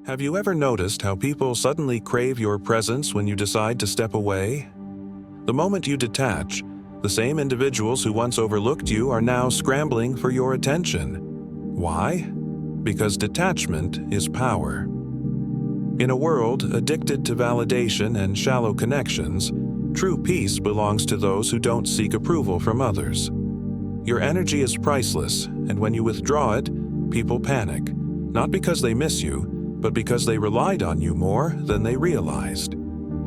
Have you ever noticed how people suddenly crave your presence when you decide to step away? The moment you detach, the same individuals who once overlooked you are now scrambling for your attention. Why? Because detachment is power. In a world addicted to validation and shallow connections, true peace belongs to those who don't seek approval from others. Your energy is priceless, and when you withdraw it, people panic, not because they miss you, but because they relied on you more than they realized.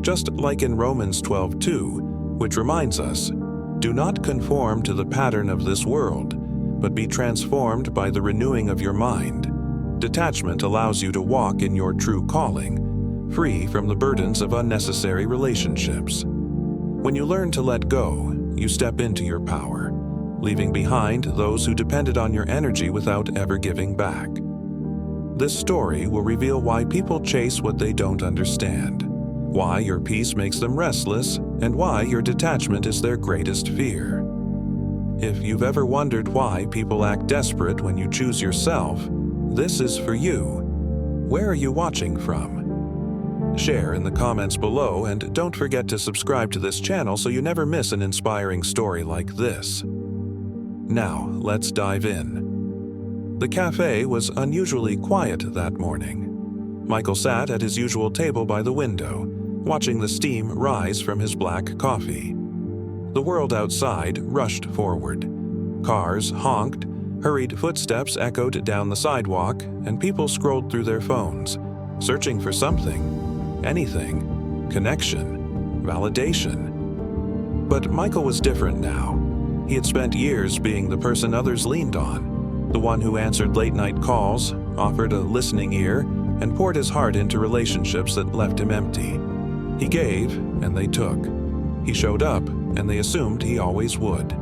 Just like in Romans 12:2, which reminds us, "Do not conform to the pattern of this world, but be transformed by the renewing of your mind." Detachment allows you to walk in your true calling, free from the burdens of unnecessary relationships. When you learn to let go, you step into your power, leaving behind those who depended on your energy without ever giving back. This story will reveal why people chase what they don't understand, why your peace makes them restless, and why your detachment is their greatest fear. If you've ever wondered why people act desperate when you choose yourself, this is for you. Where are you watching from? Share in the comments below, and don't forget to subscribe to this channel so you never miss an inspiring story like this. Now, let's dive in. The cafe was unusually quiet that morning. Michael sat at his usual table by the window, watching the steam rise from his black coffee. The world outside rushed forward. Cars honked, hurried footsteps echoed down the sidewalk, and people scrolled through their phones, searching for something, anything, connection, validation. But Michael was different now. He had spent years being the person others leaned on, the one who answered late-night calls, offered a listening ear, and poured his heart into relationships that left him empty. He gave, and they took. He showed up, and they assumed he always would.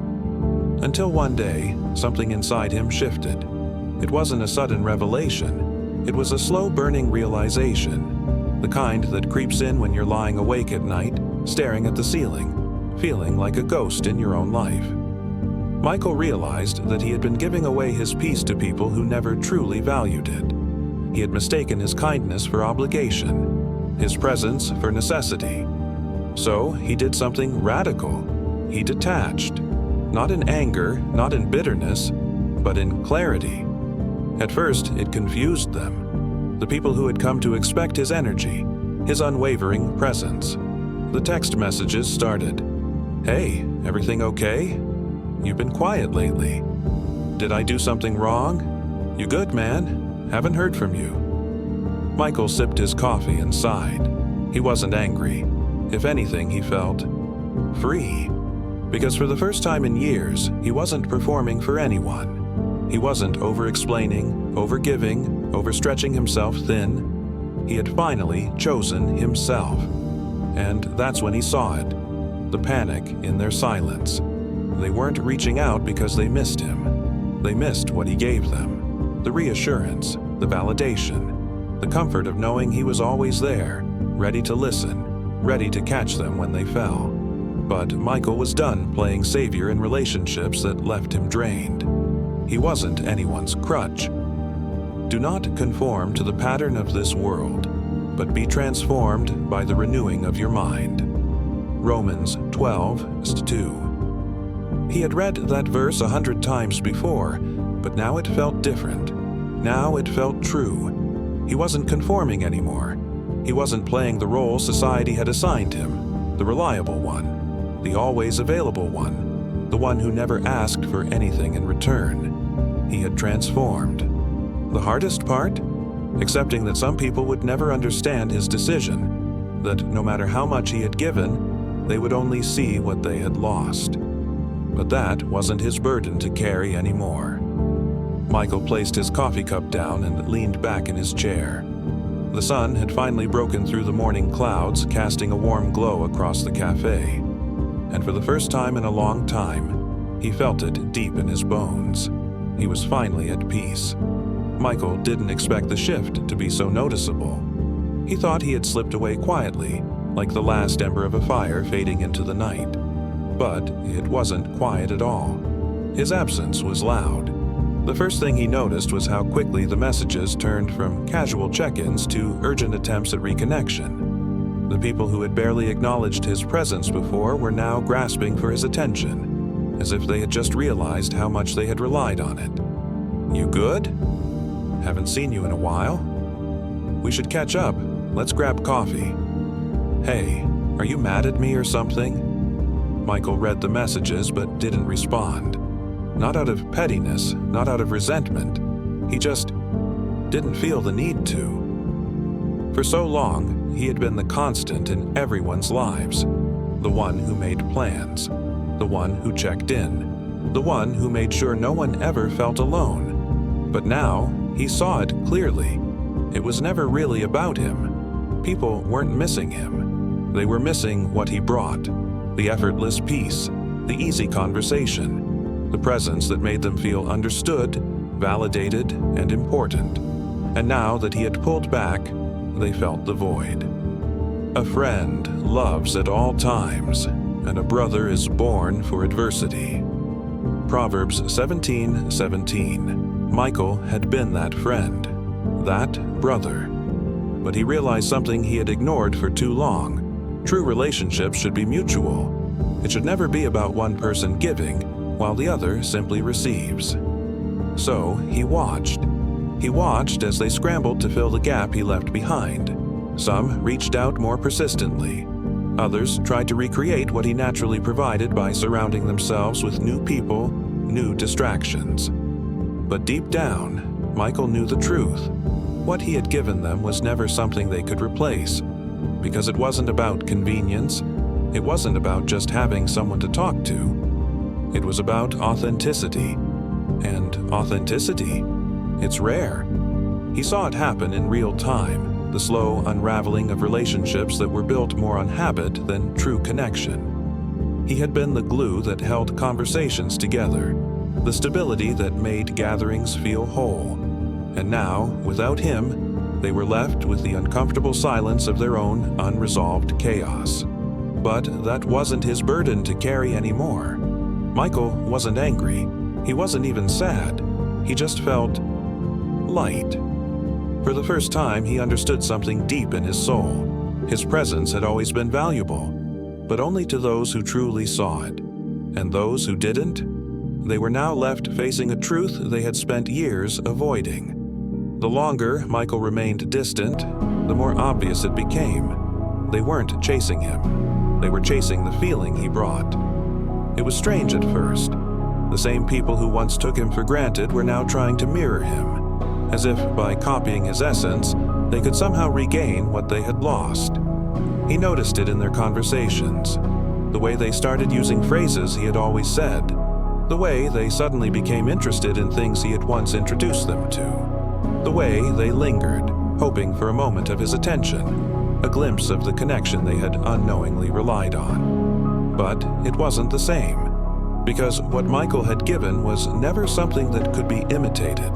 Until one day, something inside him shifted. It wasn't a sudden revelation. It was a slow-burning realization, the kind that creeps in when you're lying awake at night, staring at the ceiling, feeling like a ghost in your own life. Michael realized that he had been giving away his peace to people who never truly valued it. He had mistaken his kindness for obligation, his presence for necessity. So he did something radical. He detached, not in anger, not in bitterness, but in clarity. At first, it confused them. The people who had come to expect his energy, his unwavering presence. The text messages started. "Hey, everything okay? You've been quiet lately. Did I do something wrong? You good, man? Haven't heard from you." Michael sipped his coffee and sighed. He wasn't angry. If anything, he felt free. Because for the first time in years, he wasn't performing for anyone. He wasn't over-explaining, over-giving, overstretching himself thin. He had finally chosen himself. And that's when he saw it. The panic in their silence. They weren't reaching out because they missed him. They missed what he gave them. The reassurance, the validation, the comfort of knowing he was always there, ready to listen, ready to catch them when they fell. But Michael was done playing savior in relationships that left him drained. He wasn't anyone's crutch. Do not conform to the pattern of this world, but be transformed by the renewing of your mind. Romans 12:2. He had read that verse 100 times before, but now it felt different. Now it felt true. He wasn't conforming anymore. He wasn't playing the role society had assigned him, the reliable one, the always available one, the one who never asked for anything in return. He had transformed. The hardest part? Accepting that some people would never understand his decision, that no matter how much he had given, they would only see what they had lost. But that wasn't his burden to carry anymore. Michael placed his coffee cup down and leaned back in his chair. The sun had finally broken through the morning clouds, casting a warm glow across the cafe. And for the first time in a long time, he felt it deep in his bones. He was finally at peace. Michael didn't expect the shift to be so noticeable. He thought he had slipped away quietly, like the last ember of a fire fading into the night. But it wasn't quiet at all. His absence was loud. The first thing he noticed was how quickly the messages turned from casual check-ins to urgent attempts at reconnection. The people who had barely acknowledged his presence before were now grasping for his attention, as if they had just realized how much they had relied on it. "You good? Haven't seen you in a while. We should catch up. Let's grab coffee. Hey, are you mad at me or something?" Michael read the messages but didn't respond. Not out of pettiness, not out of resentment. He just didn't feel the need to. For so long, he had been the constant in everyone's lives. The one who made plans. The one who checked in. The one who made sure no one ever felt alone. But now, he saw it clearly. It was never really about him. People weren't missing him. They were missing what he brought. The effortless peace, the easy conversation, the presence that made them feel understood, validated, and important. And now that he had pulled back, they felt the void. A friend loves at all times, and a brother is born for adversity. Proverbs 17:17. Michael had been that friend, that brother. But he realized something he had ignored for too long. True relationships should be mutual. It should never be about one person giving, while the other simply receives. So he watched. He watched as they scrambled to fill the gap he left behind. Some reached out more persistently. Others tried to recreate what he naturally provided by surrounding themselves with new people, new distractions. But deep down, Michael knew the truth. What he had given them was never something they could replace, because it wasn't about convenience. It wasn't about just having someone to talk to. It was about authenticity. And authenticity, it's rare. He saw it happen in real time, the slow unraveling of relationships that were built more on habit than true connection. He had been the glue that held conversations together, the stability that made gatherings feel whole. And now, without him, they were left with the uncomfortable silence of their own unresolved chaos. But that wasn't his burden to carry anymore. Michael wasn't angry. He wasn't even sad. He just felt light. For the first time, he understood something deep in his soul. His presence had always been valuable, but only to those who truly saw it. And those who didn't, they were now left facing a truth they had spent years avoiding. The longer Michael remained distant, the more obvious it became. They weren't chasing him. They were chasing the feeling he brought. It was strange at first. The same people who once took him for granted were now trying to mirror him, as if by copying his essence, they could somehow regain what they had lost. He noticed it in their conversations, the way they started using phrases he had always said, the way they suddenly became interested in things he had once introduced them to, the way they lingered, hoping for a moment of his attention, a glimpse of the connection they had unknowingly relied on. But it wasn't the same, because what Michael had given was never something that could be imitated.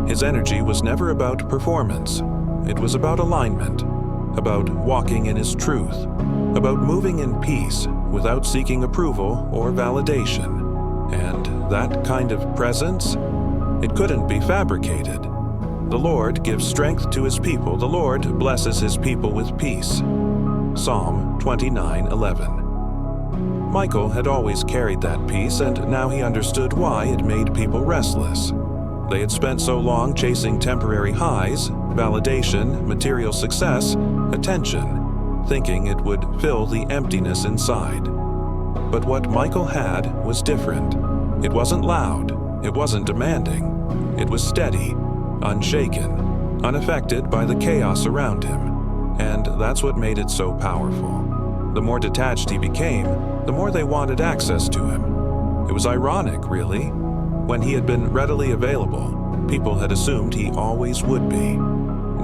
His energy was never about performance. It was about alignment, about walking in his truth, about moving in peace without seeking approval or validation. And that kind of presence, it couldn't be fabricated. The Lord gives strength to his people. The Lord blesses his people with peace. Psalm 29:11. Michael had always carried that peace, and now he understood why it made people restless. They had spent so long chasing temporary highs, validation, material success, attention, thinking it would fill the emptiness inside. But what Michael had was different. It wasn't loud. It wasn't demanding. It was steady, unshaken, unaffected by the chaos around him. And that's what made it so powerful. The more detached he became, the more they wanted access to him. It was ironic, really. When he had been readily available, people had assumed he always would be.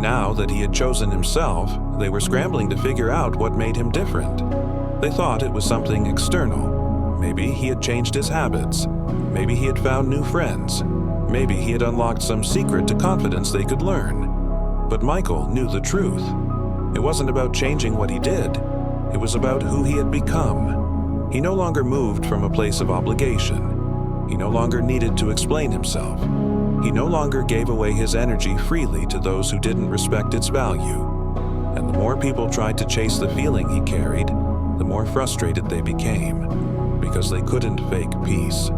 Now that he had chosen himself, they were scrambling to figure out what made him different. They thought it was something external. Maybe he had changed his habits. Maybe he had found new friends. Maybe he had unlocked some secret to confidence they could learn. But Michael knew the truth. It wasn't about changing what he did. It was about who he had become. He no longer moved from a place of obligation. He no longer needed to explain himself. He no longer gave away his energy freely to those who didn't respect its value. And the more people tried to chase the feeling he carried, the more frustrated they became, because they couldn't fake peace.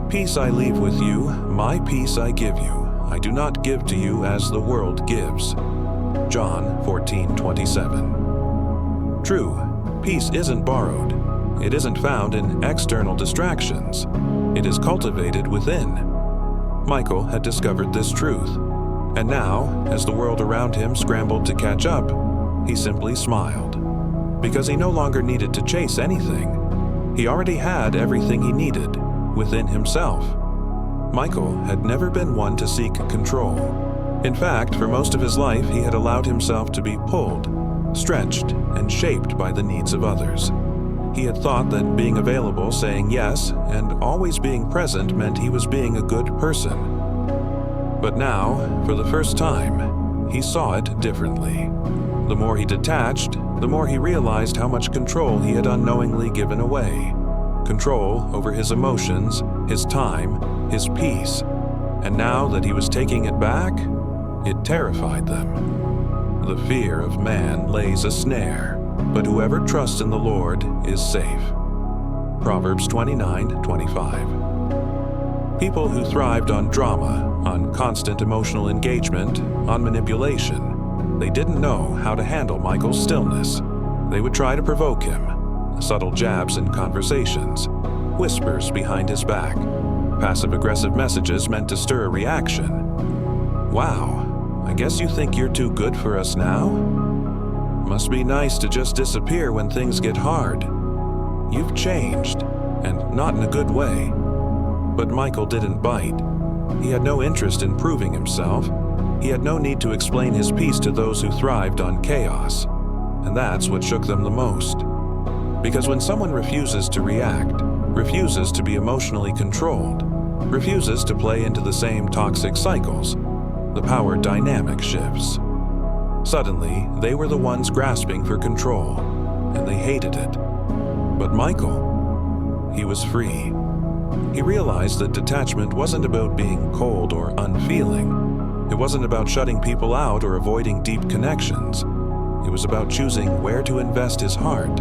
Peace I leave with you, my peace I give you. I do not give to you as the world gives. John 14:27. True, peace isn't borrowed. It isn't found in external distractions. It is cultivated within. Michael had discovered this truth, and now, as the world around him scrambled to catch up, he simply smiled. Because he no longer needed to chase anything. He already had everything he needed within himself. Michael had never been one to seek control. In fact, for most of his life, he had allowed himself to be pulled, stretched, and shaped by the needs of others. He had thought that being available, saying yes, and always being present meant he was being a good person. But now, for the first time, he saw it differently. The more he detached, the more he realized how much control he had unknowingly given away. Control over his emotions, his time, his peace. And now that he was taking it back, it terrified them. The fear of man lays a snare, but whoever trusts in the Lord is safe. Proverbs 29:25. People who thrived on drama, on constant emotional engagement, on manipulation, they didn't know how to handle Michael's stillness. They would try to provoke him. Subtle jabs in conversations, whispers behind his back, passive-aggressive messages meant to stir a reaction. Wow, I guess you think you're too good for us now? Must be nice to just disappear when things get hard. You've changed, and not in a good way. But Michael didn't bite. He had no interest in proving himself. He had no need to explain his peace to those who thrived on chaos. And that's what shook them the most. Because when someone refuses to react, refuses to be emotionally controlled, refuses to play into the same toxic cycles, the power dynamic shifts. Suddenly, they were the ones grasping for control, and they hated it. But Michael, he was free. He realized that detachment wasn't about being cold or unfeeling. It wasn't about shutting people out or avoiding deep connections. It was about choosing where to invest his heart.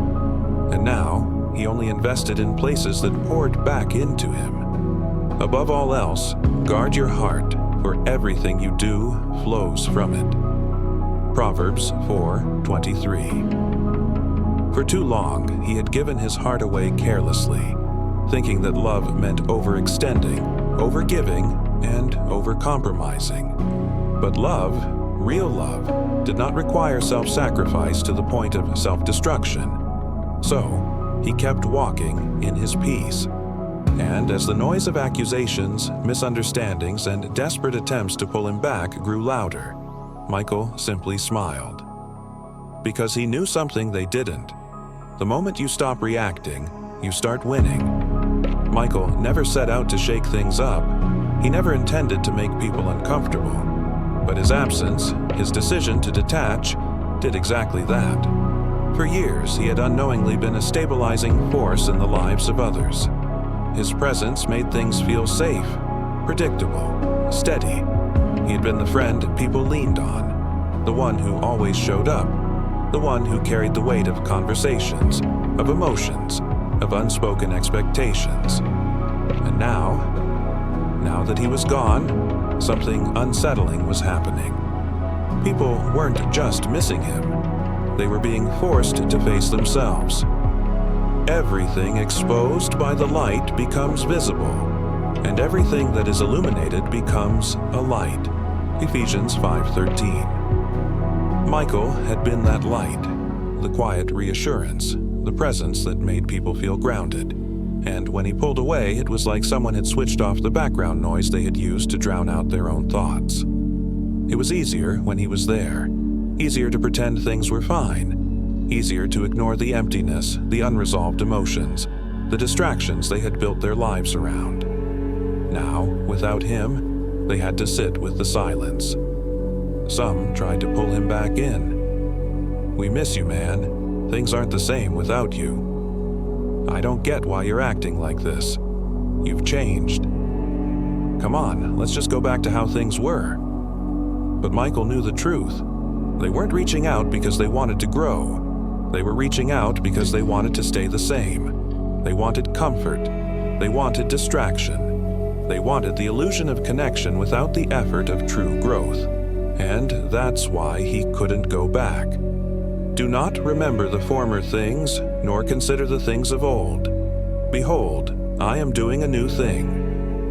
And now, he only invested in places that poured back into him. Above all else, guard your heart, for everything you do flows from it. Proverbs 4:23. For too long, he had given his heart away carelessly, thinking that love meant overextending, overgiving, and overcompromising. But love, real love, did not require self-sacrifice to the point of self-destruction. So, he kept walking in his peace. And as the noise of accusations, misunderstandings, and desperate attempts to pull him back grew louder, Michael simply smiled. Because he knew something they didn't. The moment you stop reacting, you start winning. Michael never set out to shake things up. He never intended to make people uncomfortable. But his absence, his decision to detach, did exactly that. For years, he had unknowingly been a stabilizing force in the lives of others. His presence made things feel safe, predictable, steady. He had been the friend people leaned on, the one who always showed up, the one who carried the weight of conversations, of emotions, of unspoken expectations. And now that he was gone, something unsettling was happening. People weren't just missing him. They were being forced to face themselves. Everything exposed by the light becomes visible, and everything that is illuminated becomes a light. Ephesians 5:13. Michael had been that light, the quiet reassurance, the presence that made people feel grounded. And when he pulled away, it was like someone had switched off the background noise they had used to drown out their own thoughts. It was easier when he was there, easier to pretend things were fine, easier to ignore the emptiness, the unresolved emotions, the distractions they had built their lives around. Now, without him, they had to sit with the silence. Some tried to pull him back in. "We miss you, man. Things aren't the same without you. I don't get why you're acting like this. You've changed." Come on, let's just go back to how things were. But Michael knew the truth. They weren't reaching out because they wanted to grow. They were reaching out because they wanted to stay the same. They wanted comfort. They wanted distraction. They wanted the illusion of connection without the effort of true growth. And that's why he couldn't go back. Do not remember the former things, nor consider the things of old. Behold, I am doing a new thing.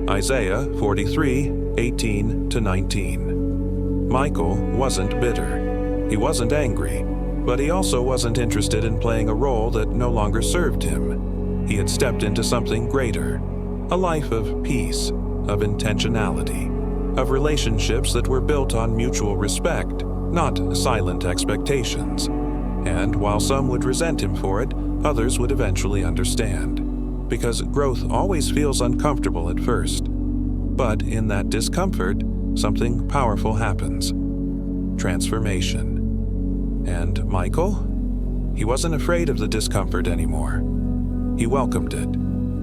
Isaiah 43:18-19. Michael wasn't bitter. He wasn't angry, but he also wasn't interested in playing a role that no longer served him. He had stepped into something greater, a life of peace, of intentionality, of relationships that were built on mutual respect, not silent expectations. And while some would resent him for it, others would eventually understand. Because growth always feels uncomfortable at first. But in that discomfort, something powerful happens. Transformation. And Michael? He wasn't afraid of the discomfort anymore. He welcomed it,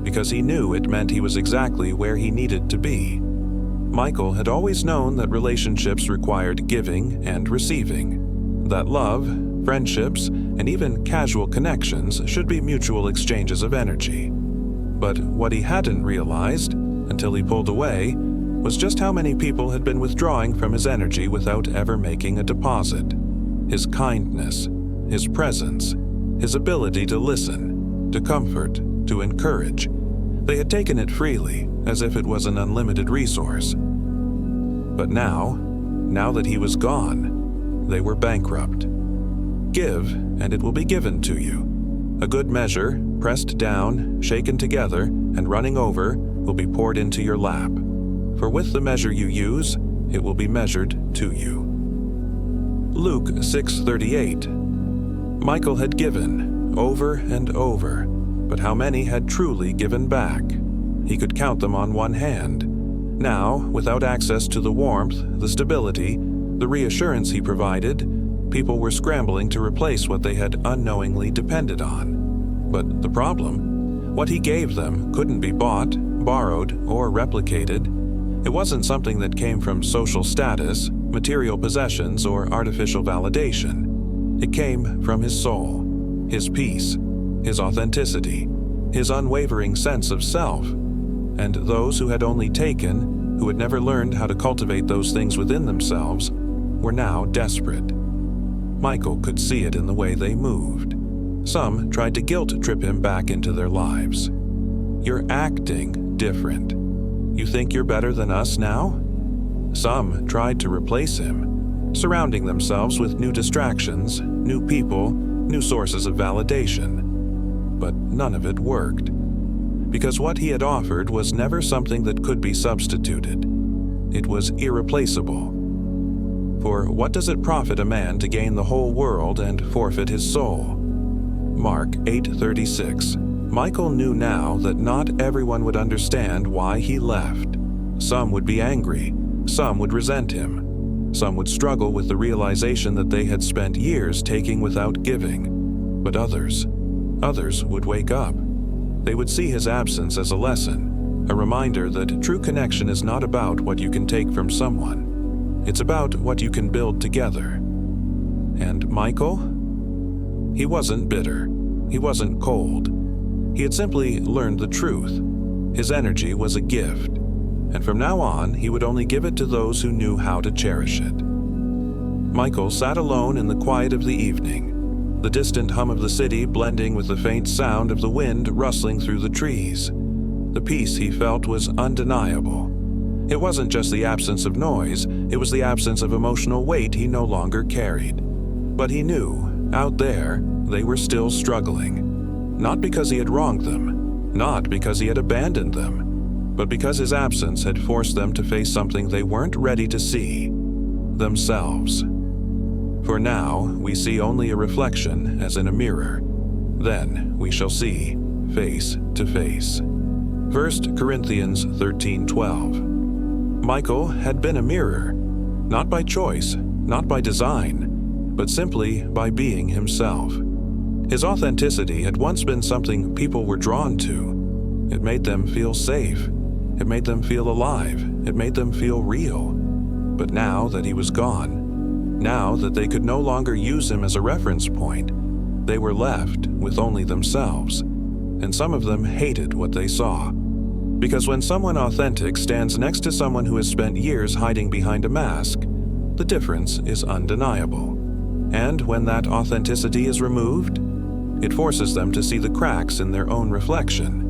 because he knew it meant he was exactly where he needed to be. Michael had always known that relationships required giving and receiving, that love, friendships, and even casual connections should be mutual exchanges of energy. But what he hadn't realized, until he pulled away, was just how many people had been withdrawing from his energy without ever making a deposit. His kindness, his presence, his ability to listen, to comfort, to encourage. They had taken it freely, as if it was an unlimited resource. But now that he was gone, they were bankrupt. Give, and it will be given to you. A good measure, pressed down, shaken together, and running over, will be poured into your lap. For with the measure you use, it will be measured to you. Luke 6:38. Michael had given, over and over, but how many had truly given back? He could count them on one hand. Now, without access to the warmth, the stability, the reassurance he provided, people were scrambling to replace what they had unknowingly depended on. But the problem? What he gave them couldn't be bought, borrowed, or replicated. It wasn't something that came from social status, material possessions, or artificial validation. It came from his soul, his peace, his authenticity, his unwavering sense of self. And those who had only taken, who had never learned how to cultivate those things within themselves, were now desperate. Michael could see it in the way they moved. Some tried to guilt trip him back into their lives. You're acting different. You think you're better than us now? Some tried to replace him, surrounding themselves with new distractions, new people, new sources of validation. But none of it worked. Because what he had offered was never something that could be substituted. It was irreplaceable. For what does it profit a man to gain the whole world and forfeit his soul? Mark 8:36. Michael knew now that not everyone would understand why he left. Some would be angry. Some would resent him. Some would struggle with the realization that they had spent years taking without giving. But others would wake up. They would see his absence as a lesson, a reminder that true connection is not about what you can take from someone. It's about what you can build together. And Michael? He wasn't bitter. He wasn't cold. He had simply learned the truth. His energy was a gift, and from now on, he would only give it to those who knew how to cherish it. Michael sat alone in the quiet of the evening, the distant hum of the city blending with the faint sound of the wind rustling through the trees. The peace he felt was undeniable. It wasn't just the absence of noise, it was the absence of emotional weight he no longer carried. But he knew, out there, they were still struggling. Not because he had wronged them, not because he had abandoned them, but because his absence had forced them to face something they weren't ready to see, themselves. For now, we see only a reflection as in a mirror. Then we shall see face to face. 1 Corinthians 13:12. Michael had been a mirror, not by choice, not by design, but simply by being himself. His authenticity had once been something people were drawn to. It made them feel safe. It made them feel alive. It made them feel real. But now that he was gone, now that they could no longer use him as a reference point, they were left with only themselves. And some of them hated what they saw. Because when someone authentic stands next to someone who has spent years hiding behind a mask, the difference is undeniable. And when that authenticity is removed, it forces them to see the cracks in their own reflection.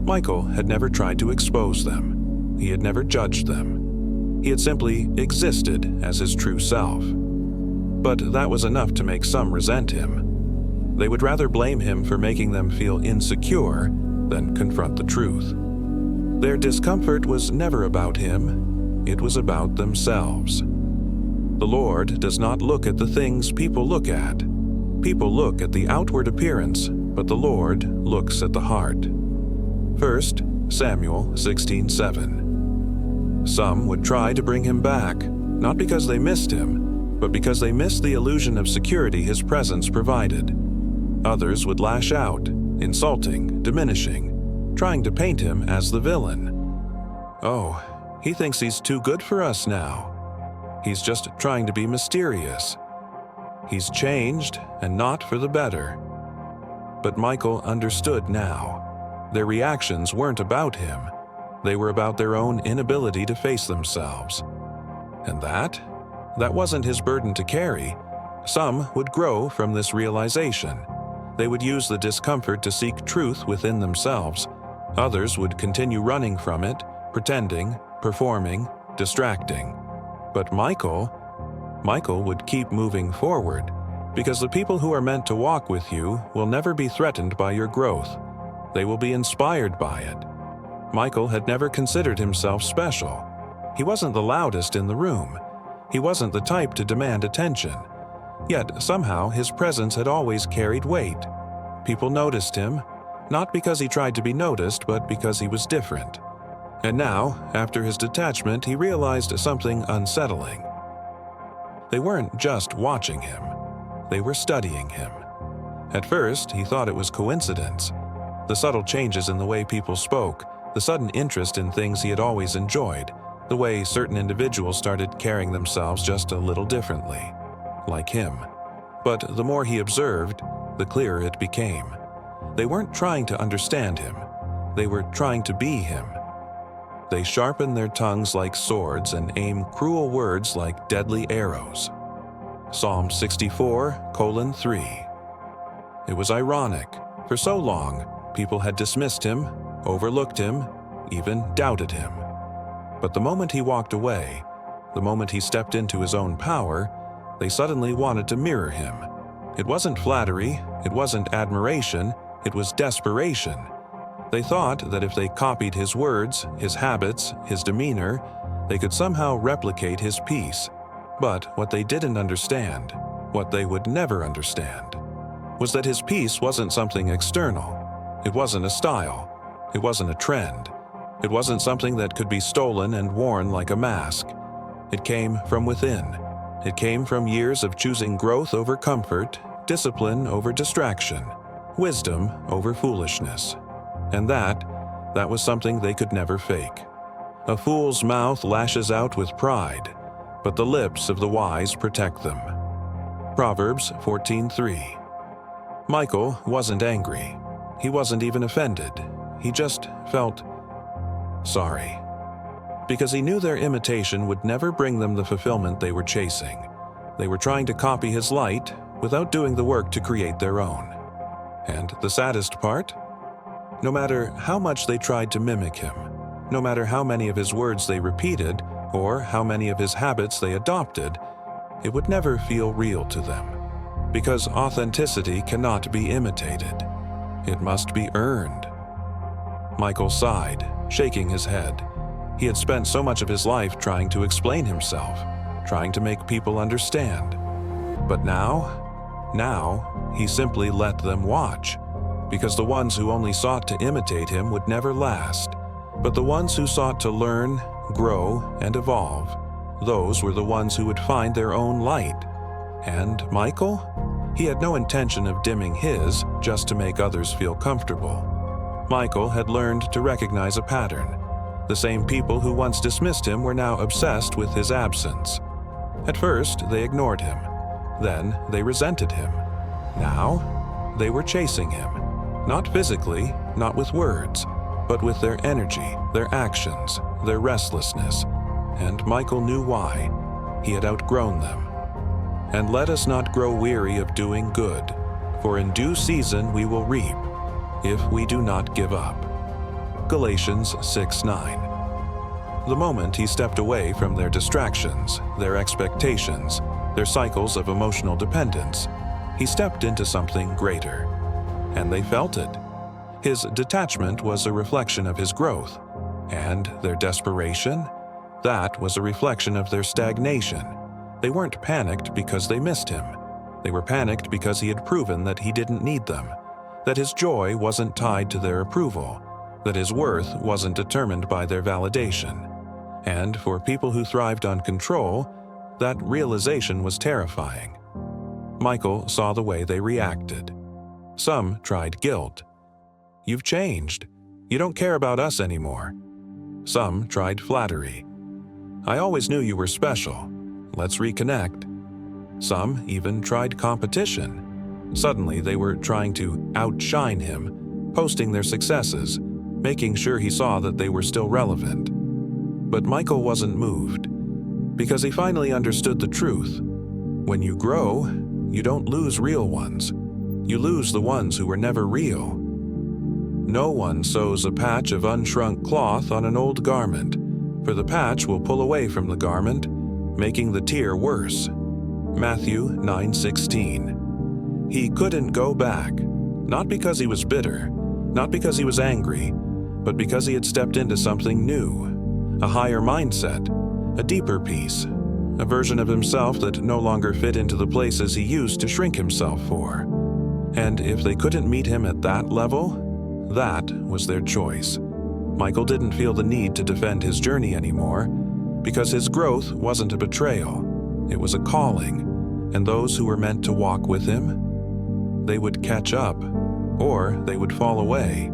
Michael had never tried to expose them. He had never judged them. He had simply existed as his true self. But that was enough to make some resent him. They would rather blame him for making them feel insecure than confront the truth. Their discomfort was never about him. It was about themselves. The Lord does not look at the things people look at. People look at the outward appearance, but the Lord looks at the heart. 1 Samuel 16:7. Some would try to bring him back, not because they missed him, but because they missed the illusion of security his presence provided. Others would lash out, insulting, diminishing, trying to paint him as the villain. Oh, he thinks he's too good for us now. He's just trying to be mysterious. He's changed, and not for the better. But Michael understood now. Their reactions weren't about him. They were about their own inability to face themselves. And that wasn't his burden to carry. Some would grow from this realization. They would use the discomfort to seek truth within themselves. Others would continue running from it, pretending, performing, distracting. But Michael would keep moving forward, because the people who are meant to walk with you will never be threatened by your growth. They will be inspired by it. Michael had never considered himself special. He wasn't the loudest in the room. He wasn't the type to demand attention. Yet somehow his presence had always carried weight. People noticed him, not because he tried to be noticed, but because he was different. And now, after his detachment, he realized something unsettling. They weren't just watching him. They were studying him. At first, he thought it was coincidence. The subtle changes in the way people spoke, the sudden interest in things he had always enjoyed, the way certain individuals started carrying themselves just a little differently, like him. But the more he observed, the clearer it became. They weren't trying to understand him. They were trying to be him. They sharpen their tongues like swords and aim cruel words like deadly arrows. Psalm 64:3. It was ironic. For so long, people had dismissed him, overlooked him, even doubted him. But the moment he walked away, the moment he stepped into his own power, they suddenly wanted to mirror him. It wasn't flattery, it wasn't admiration, it was desperation. They thought that if they copied his words, his habits, his demeanor, they could somehow replicate his peace. But what they didn't understand, what they would never understand, was that his peace wasn't something external. It wasn't a style. It wasn't a trend. It wasn't something that could be stolen and worn like a mask. It came from within. It came from years of choosing growth over comfort, discipline over distraction, wisdom over foolishness. And that was something they could never fake. A fool's mouth lashes out with pride, but the lips of the wise protect them. Proverbs 14:3. Michael wasn't angry. He wasn't even offended. He just felt sorry. Because he knew their imitation would never bring them the fulfillment they were chasing. They were trying to copy his light without doing the work to create their own. And the saddest part? No matter how much they tried to mimic him, no matter how many of his words they repeated, or how many of his habits they adopted, it would never feel real to them. Because authenticity cannot be imitated. It must be earned. Michael sighed, shaking his head. He had spent so much of his life trying to explain himself, trying to make people understand. But now he simply let them watch. Because the ones who only sought to imitate him would never last. But the ones who sought to learn, grow, and evolve, those were the ones who would find their own light. And Michael? He had no intention of dimming his just to make others feel comfortable. Michael had learned to recognize a pattern. The same people who once dismissed him were now obsessed with his absence. At first, they ignored him. Then, they resented him. Now, they were chasing him. Not physically, not with words, but with their energy, their actions, their restlessness. And Michael knew why. He had outgrown them. And let us not grow weary of doing good, for in due season we will reap, if we do not give up. Galatians 6:9. The moment he stepped away from their distractions, their expectations, their cycles of emotional dependence, he stepped into something greater. And they felt it. His detachment was a reflection of his growth, and their desperation, that was a reflection of their stagnation. They weren't panicked because they missed him. They were panicked because he had proven that he didn't need them, that his joy wasn't tied to their approval, that his worth wasn't determined by their validation. And for people who thrived on control, that realization was terrifying. Michael saw the way they reacted. Some tried guilt. "You've changed. You don't care about us anymore." Some tried flattery. "I always knew you were special. Let's reconnect." Some even tried competition. Suddenly they were trying to outshine him, posting their successes, making sure he saw that they were still relevant. But Michael wasn't moved, because he finally understood the truth. When you grow, you don't lose real ones. You lose the ones who were never real. No one sews a patch of unshrunk cloth on an old garment, for the patch will pull away from the garment, making the tear worse. Matthew 9:16. He couldn't go back, not because he was bitter, not because he was angry, but because he had stepped into something new, a higher mindset, a deeper peace, a version of himself that no longer fit into the places he used to shrink himself for. And if they couldn't meet him at that level, that was their choice. Michael didn't feel the need to defend his journey anymore, because his growth wasn't a betrayal, it was a calling, and those who were meant to walk with him, they would catch up, or they would fall away.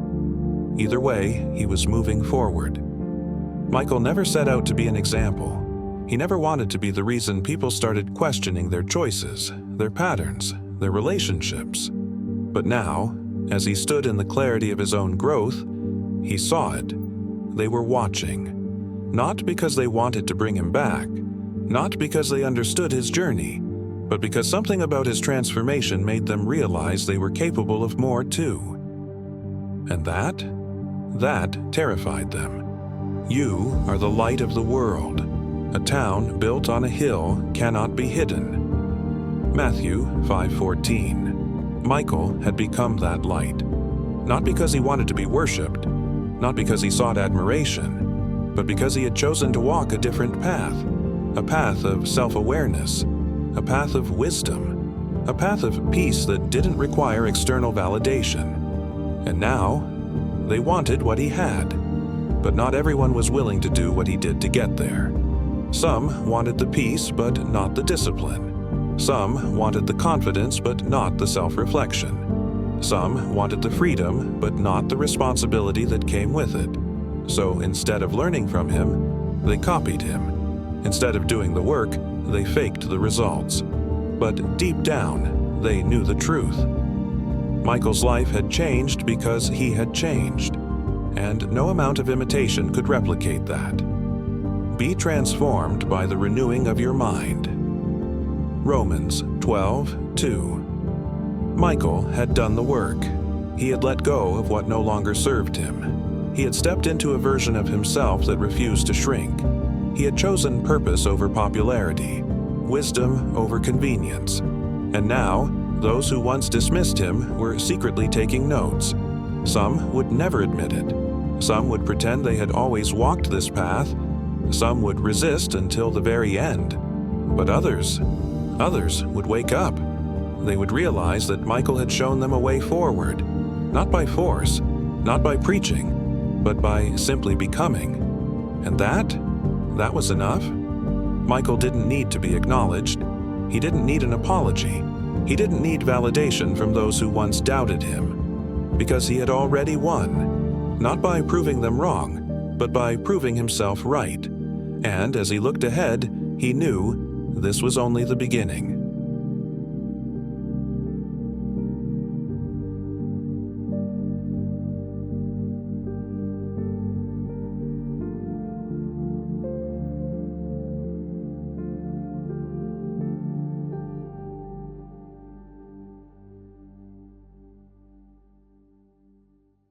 Either way, he was moving forward. Michael never set out to be an example. He never wanted to be the reason people started questioning their choices, their patterns, their relationships. But now, as he stood in the clarity of his own growth, he saw it. They were watching. Not because they wanted to bring him back, not because they understood his journey, but because something about his transformation made them realize they were capable of more too. And that terrified them. You are the light of the world. A town built on a hill cannot be hidden. Matthew 5:14. Michael had become that light, not because he wanted to be worshipped, not because he sought admiration, but because he had chosen to walk a different path, a path of self-awareness, a path of wisdom, a path of peace that didn't require external validation. And now, they wanted what he had, but not everyone was willing to do what he did to get there. Some wanted the peace, but not the discipline. Some wanted the confidence, but not the self-reflection. Some wanted the freedom, but not the responsibility that came with it. So instead of learning from him, they copied him. Instead of doing the work, they faked the results. But deep down, they knew the truth. Michael's life had changed because he had changed, and no amount of imitation could replicate that. Be transformed by the renewing of your mind. Romans 12:2. Michael had done the work. He had let go of what no longer served him. He had stepped into a version of himself that refused to shrink. He had chosen purpose over popularity, wisdom over convenience. And now, those who once dismissed him were secretly taking notes. Some would never admit it. Some would pretend they had always walked this path. Some would resist until the very end. But others would wake up. They would realize that Michael had shown them a way forward, not by force, not by preaching, but by simply becoming. And that was enough. Michael didn't need to be acknowledged. He didn't need an apology. He didn't need validation from those who once doubted him, because he had already won, not by proving them wrong, but by proving himself right. And as he looked ahead, he knew this was only the beginning.